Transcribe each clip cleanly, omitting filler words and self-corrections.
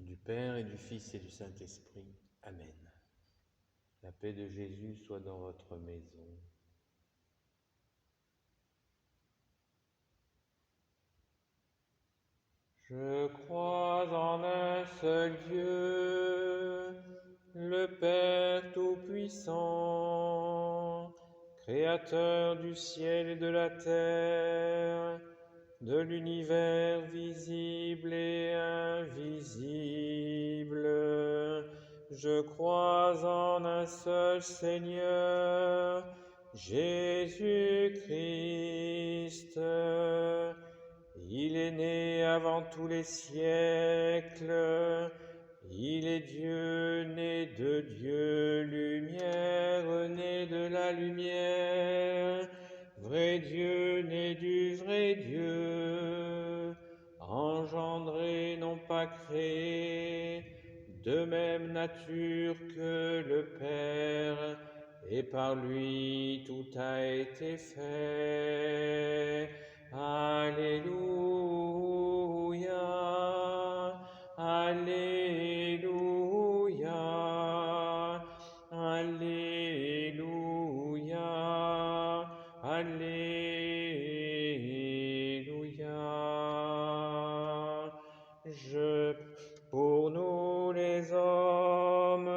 du Père et du Fils et du Saint-Esprit. Amen. La paix de Jésus soit dans votre maison. Je crois en un seul Dieu, le Père Tout-Puissant, Créateur du ciel et de la terre, de l'univers visible et invisible. Je crois en un seul Seigneur, Jésus-Christ. Il est né avant tous les siècles. Il est Dieu, né de Dieu, lumière, né de la lumière, vrai Dieu, né du vrai Dieu, engendré, non pas créé, de même nature que le Père, et par lui tout a été fait. Alléluia, Alléluia, Alléluia, Alléluia. Pour nous les hommes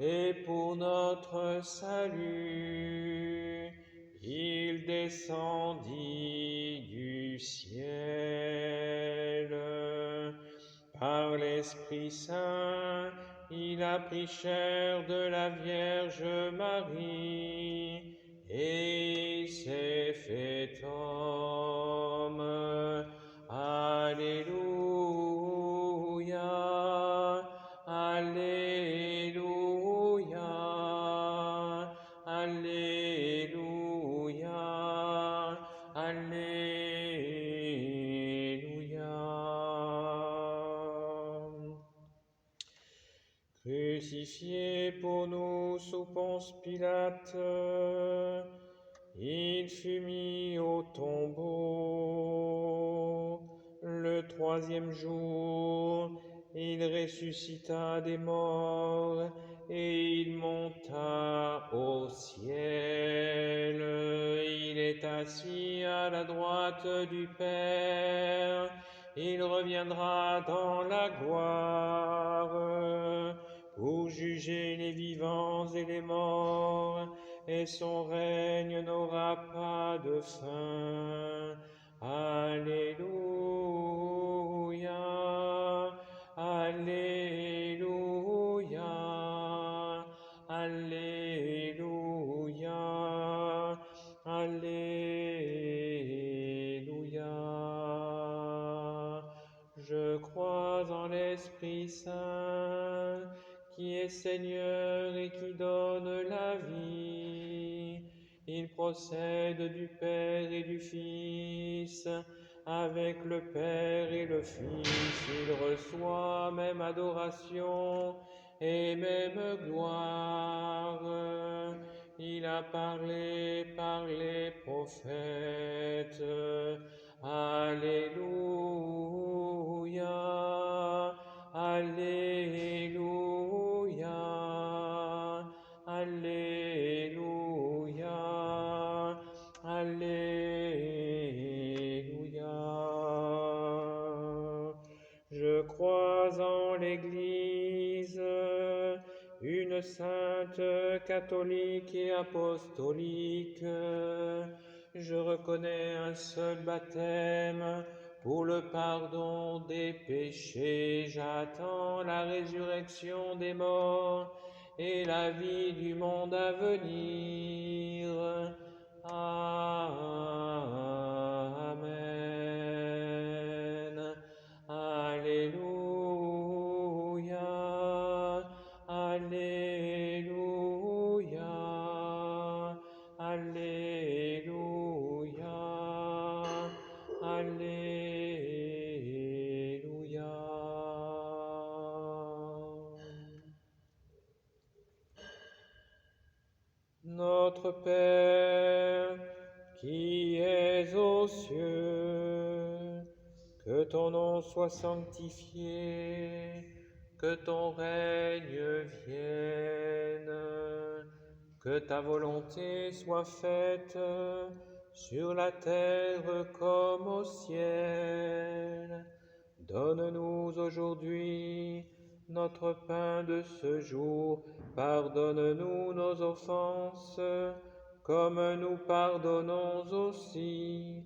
et pour notre salut, il descendit du ciel. Par l'Esprit Saint, il a pris chair de la Vierge Marie et s'est fait homme. Alléluia, Alléluia, Alléluia, Alléluia. Crucifié pour nous sous Ponce Pilate, il fut mis au tombeau. Le troisième jour, il ressuscita des morts et il monta au ciel. Il est assis à la droite du Père. Il reviendra dans la gloire pour juger les vivants et les morts, et son règne n'aura pas de fin. Alléluia, Alléluia, Alléluia, Alléluia. Je crois en l'Esprit Saint, qui est Seigneur et qui donne la vie. Il procède du Père et du Fils. Avec le Père et le Fils, il reçoit même adoration et même gloire. Il a parlé par les prophètes. Alléluia, Alléluia, Alléluia, Alléluia. Je crois en l'Église, une sainte, catholique et apostolique. Je reconnais un seul baptême pour le pardon des péchés. J'attends la résurrection des morts et la vie du monde à venir. Amen. Alléluia, Alléluia, Alléluia, Alléluia. Notre Père, qui es aux cieux, que que ton nom soit sanctifié, que ton règne vienne, que ta volonté soit faite sur la terre comme au ciel. Donne-nous aujourd'hui notre pain de ce jour. Pardonne-nous nos offenses, comme nous pardonnons aussi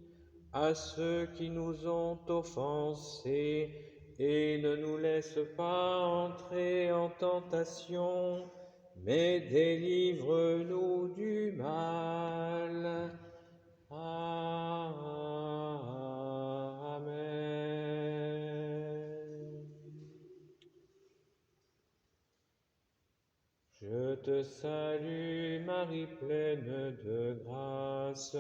à ceux qui nous ont offensés. Et ne nous laisse pas entrer en tentation, mais délivre-nous du mal. Amen. Je te salue, Marie pleine de grâce,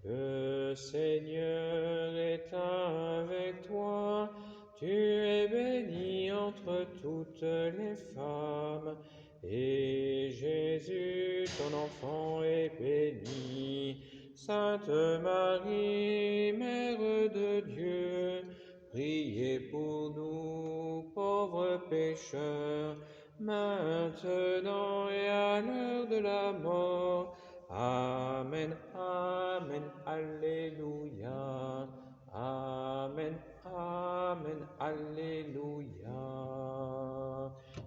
le Seigneur est avec toi. Tu es bénie entre toutes les femmes, et Jésus, ton enfant, est béni. Sainte Marie, Mère de Dieu, priez pour nous, pauvres pécheurs, maintenant et à l'heure de la mort. Amen, Amen, Alléluia. Amen, Amen, Alléluia.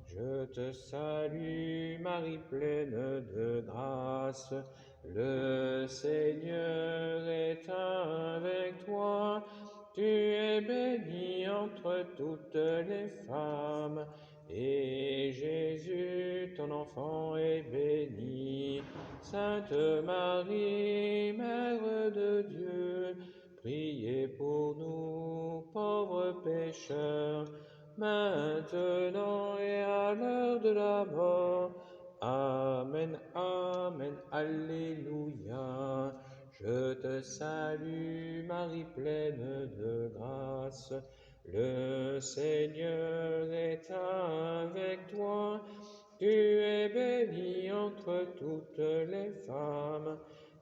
Je te salue, Marie pleine de grâce, le Seigneur est avec toi. Tu es bénie entre toutes les femmes, et Jésus, ton enfant, est béni. Sainte Marie, Mère de Dieu, priez pour nous, pauvres pécheurs, maintenant et à l'heure de la mort. Amen, Amen, Alléluia. Je te salue, Marie pleine de grâce, le Seigneur est avec toi. Tu es bénie entre toutes les femmes,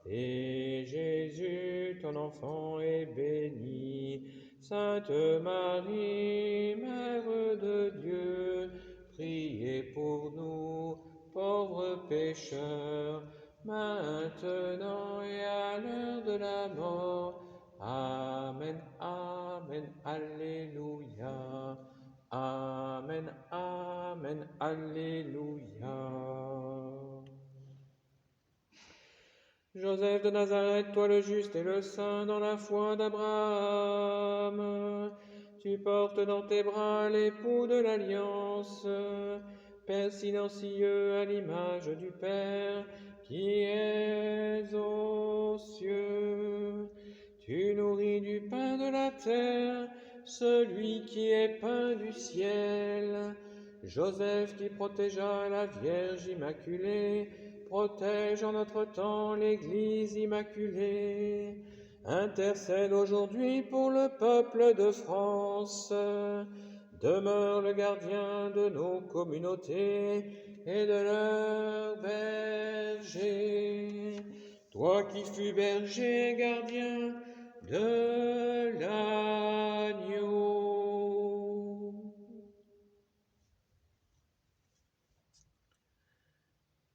et Jésus, ton enfant, est béni. Sainte Marie, Mère de Dieu, priez pour nous, pauvres pécheurs, maintenant et à l'heure de la mort. Amen, Amen, Alléluia. Amen, Amen, Alléluia. Joseph de Nazareth, toi le juste et le saint dans la foi d'Abraham, tu portes dans tes bras l'époux de l'alliance, Père silencieux à l'image du Père qui est aux cieux. Tu nourris du pain de la terre celui qui est pain du ciel. Joseph qui protégea la Vierge Immaculée, protège en notre temps l'Église immaculée. Intercède aujourd'hui pour le peuple de France. Demeure le gardien de nos communautés et de leurs bergers. Toi qui fus berger et gardien de l'agneau.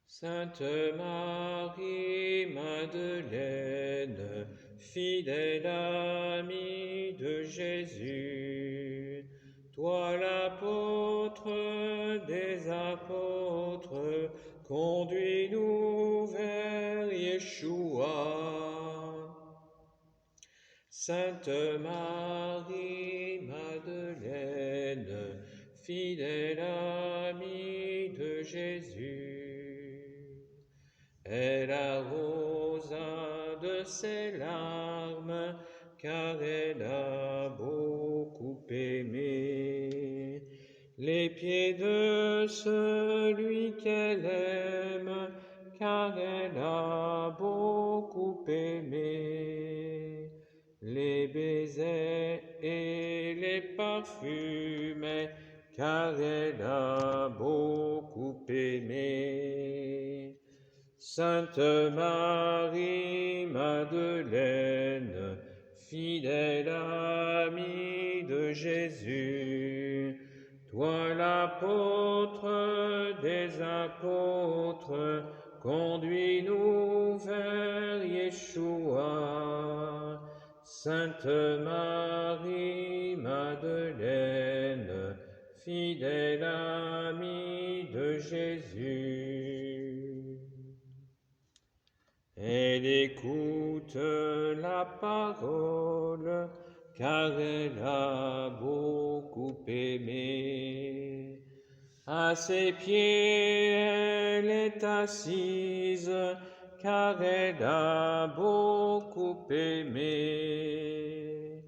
Sainte Marie Madeleine, fidèle amie de Jésus, toi l'apôtre des apôtres, conduis-nous vers Yeshua. Sainte Marie Madeleine, fidèle amie de Jésus, elle arrosa de ses larmes, car elle a beaucoup aimé les pieds de celui qu'elle aime, car elle a beaucoup aimé les baisers et les parfums, car elle a beaucoup aimé. Sainte Marie Madeleine, fidèle ami de Jésus, toi l'apôtre des apôtres, conduis-nous vers Yeshua. Sainte Marie, Madeleine, fidèle amie de Jésus. Elle écoute la parole, car elle a beaucoup aimé. À ses pieds elle est assise, car elle a beaucoup aimé.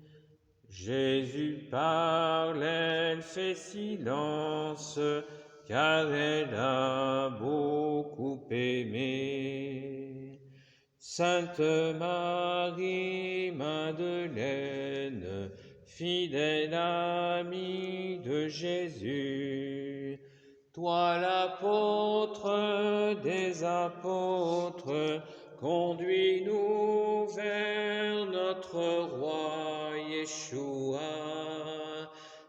Jésus parle, elle fait silence, car elle a beaucoup aimé. Sainte Marie, Madeleine, fidèle amie de Jésus, toi l'apôtre des apôtres, conduis-nous vers notre roi Yeshua.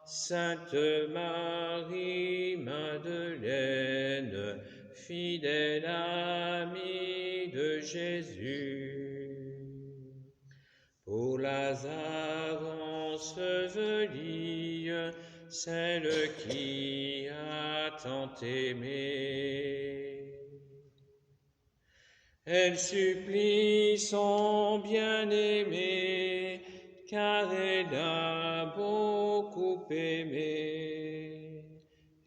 Sainte Marie, Madeleine, fidèle amie de Jésus. Pour Lazare enseveli, celle qui a tant aimé. Elle supplie son bien-aimé, car elle a beaucoup aimé.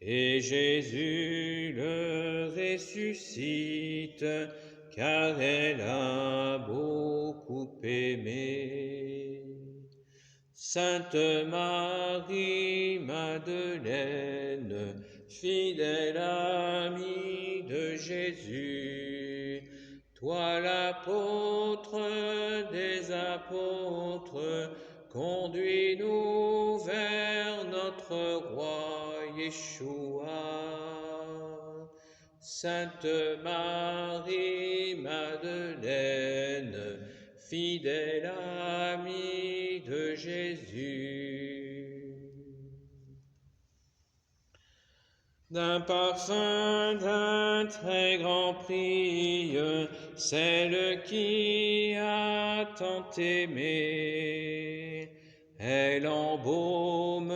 Et Jésus le ressuscite, car elle a beaucoup aimé. Sainte Marie, Madeleine, fidèle amie de Jésus, toi l'apôtre des apôtres, conduis-nous vers notre roi Yeshua. Sainte Marie, Madeleine, fidèle amie de Jésus. D'un parfum d'un très grand prix, celle qui a tant aimé, elle embaume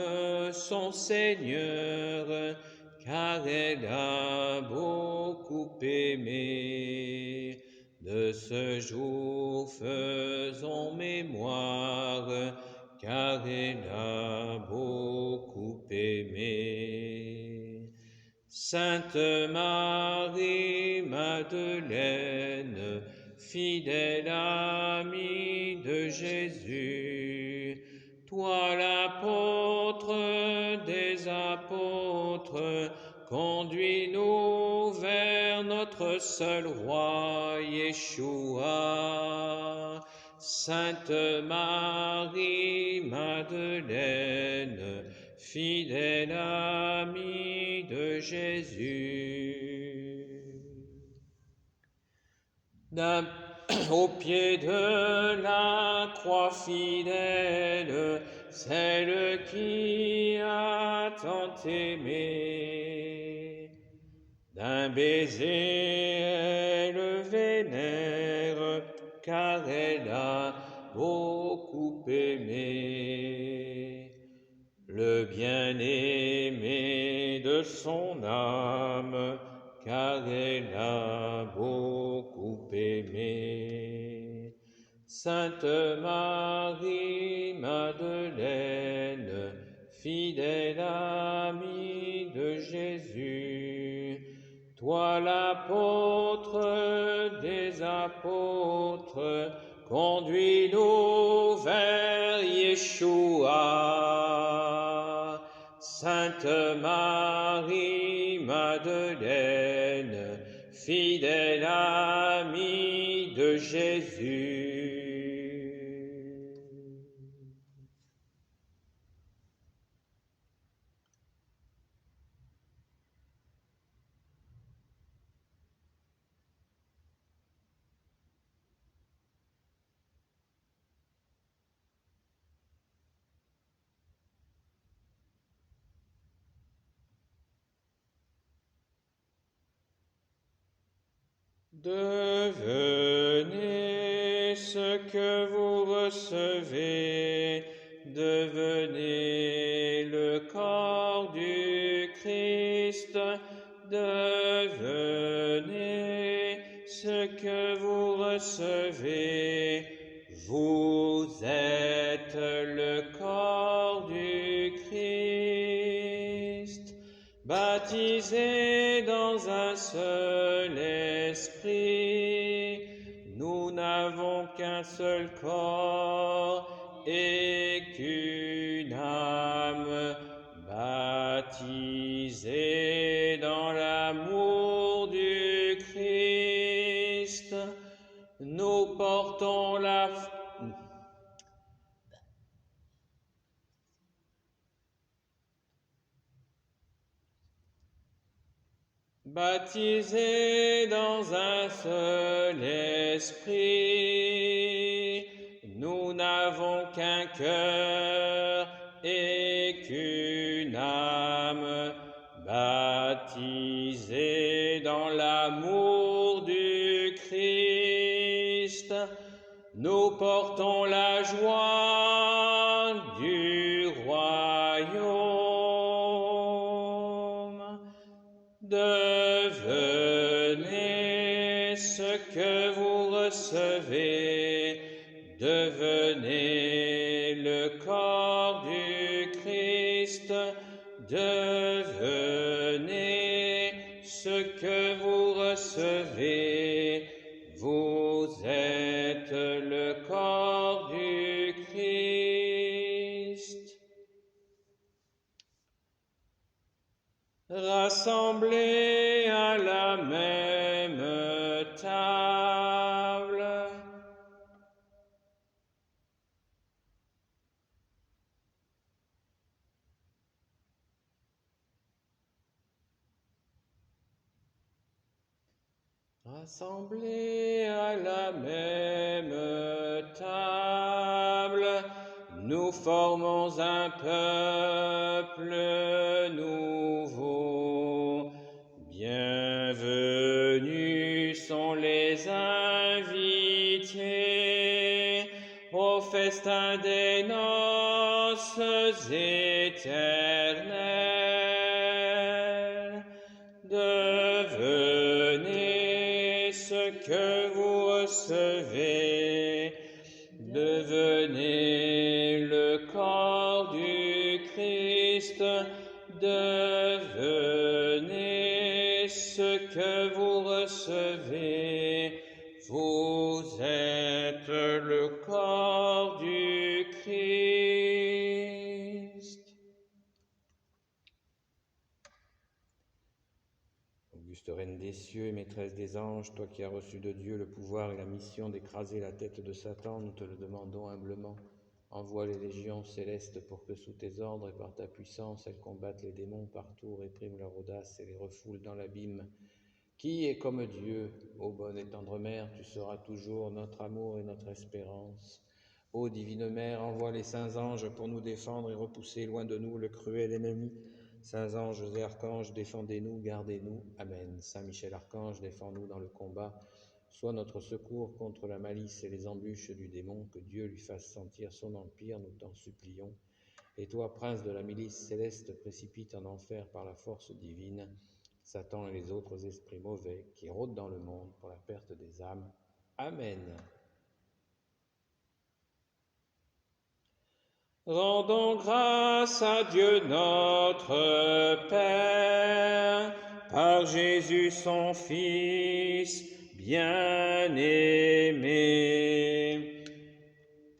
son Seigneur, car elle a beaucoup aimé. De ce jour faisons mémoire, car elle a beaucoup aimé. Sainte Marie, Madeleine, fidèle amie de Jésus, toi l'apôtre des apôtres, conduis-nous vers notre seul roi Yeshua. Sainte Marie, Madeleine, fidèle amie de Jésus. Au pied de la croix fidèle, celle qui a tant aimé, d'un baiser elle vénère, car elle a beaucoup aimé. Le bien-aimé de son âme, car elle a beaucoup aimé. Sainte Marie, Madeleine, fidèle amie de Jésus, toi l'apôtre des apôtres, conduis-nous vers Yeshua. Sainte Marie, Madeleine, fidèle amie de Jésus. Devenez ce que vous recevez, devenez le corps du Christ, devenez ce que vous recevez, vous êtes le corps du Christ, baptisés dans un seul esprit, nous n'avons qu'un seul corps et qu'une âme, baptisés dans l'amour du Christ, nous portons la baptisés dans un seul esprit, nous n'avons qu'un cœur et qu'une âme, baptisés dans l'amour du Christ, nous portons la joie du royaume. Devenez ce que vous recevez, devenez le corps du Christ, devenez ce que vous recevez, vous êtes le corps du Christ. Rassemblés à la même table. Rassemblés à la même table, nous formons un peuple nouveau. Bienvenus sont les invités au festin des noces éternelles. Devenez ce que vous recevez, devenez le corps du Christ, devenez ce que vous recevez, vous êtes le corps du Christ. Auguste Reine des cieux et maîtresse des anges, toi qui as reçu de Dieu le pouvoir et la mission d'écraser la tête de Satan, nous te le demandons humblement. Envoie les légions célestes pour que sous tes ordres et par ta puissance, elles combattent les démons partout, répriment leur audace et les refoulent dans l'abîme. Qui est comme Dieu, ô bonne et tendre Mère, tu seras toujours notre amour et notre espérance. Ô divine Mère, envoie les saints anges pour nous défendre et repousser loin de nous le cruel ennemi. Saints anges et archanges, défendez-nous, gardez-nous. Amen. Saint Michel Archange, défends-nous dans le combat. Sois notre secours contre la malice et les embûches du démon, que Dieu lui fasse sentir son empire, nous t'en supplions. Et toi, prince de la milice céleste, précipite en enfer par la force divine Satan et les autres esprits mauvais qui rôdent dans le monde pour la perte des âmes. Amen. Rendons grâce à Dieu notre Père, par Jésus son Fils bien-aimé.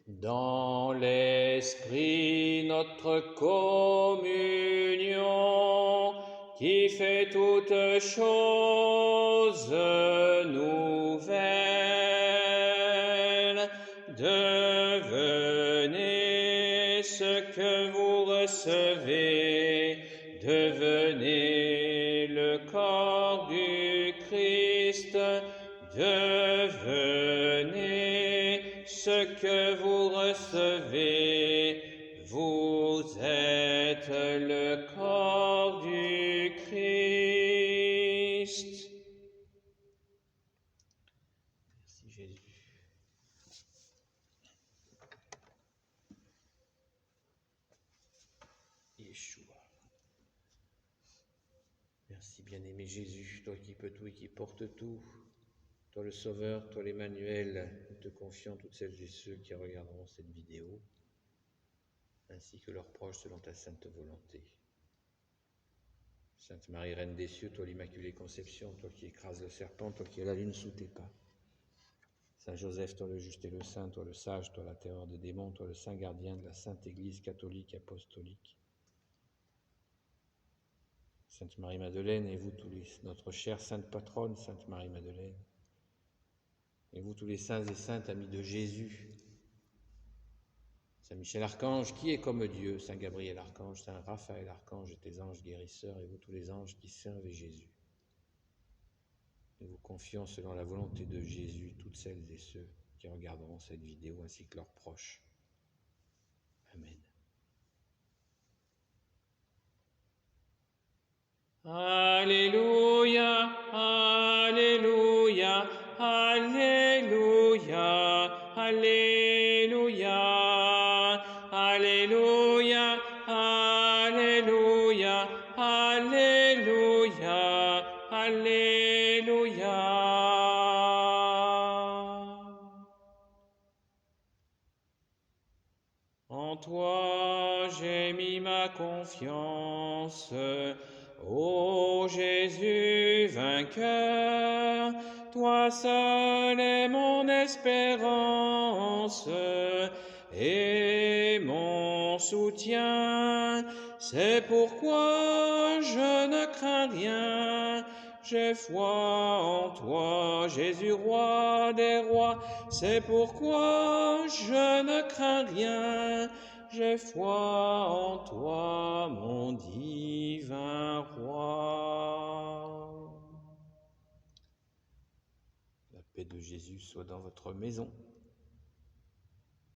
Dans l'Esprit notre communion, qui fait toutes choses nouvelles, devenez ce que vous recevez, devenez le corps du Christ, devenez ce que vous recevez, vous êtes le corps du Christ. Yeshua. Merci bien-aimé Jésus, toi qui peux tout et qui porte tout, toi le Sauveur, toi l'Emmanuel, nous te confions toutes celles et ceux qui regarderont cette vidéo, ainsi que leurs proches selon ta sainte volonté. Sainte Marie, Reine des cieux, toi l'Immaculée Conception, toi qui écrases le serpent, toi qui as la lune sous tes pas. Saint Joseph, toi le juste et le saint, toi le sage, toi la terreur des démons, toi le saint gardien de la Sainte Église catholique apostolique. Sainte Marie-Madeleine, et vous tous les, notre chère Sainte Patronne, Sainte Marie-Madeleine, et vous tous les saints et saintes amis de Jésus, Saint Michel Archange, qui est comme Dieu, Saint Gabriel Archange, Saint Raphaël Archange et tes anges guérisseurs, et vous tous les anges qui servent Jésus. Nous vous confions selon la volonté de Jésus toutes celles et ceux qui regarderont cette vidéo ainsi que leurs proches. Amen. Alléluia, Alléluia, Alléluia, Alléluia, Alléluia, Alléluia, Alléluia, Alléluia. En toi j'ai mis ma confiance, ô Jésus vainqueur, toi seul es mon espérance et mon soutien. C'est pourquoi je ne crains rien. J'ai foi en toi, Jésus, roi des rois. C'est pourquoi je ne crains rien. J'ai foi en toi, mon divin roi. La paix de Jésus soit dans votre maison.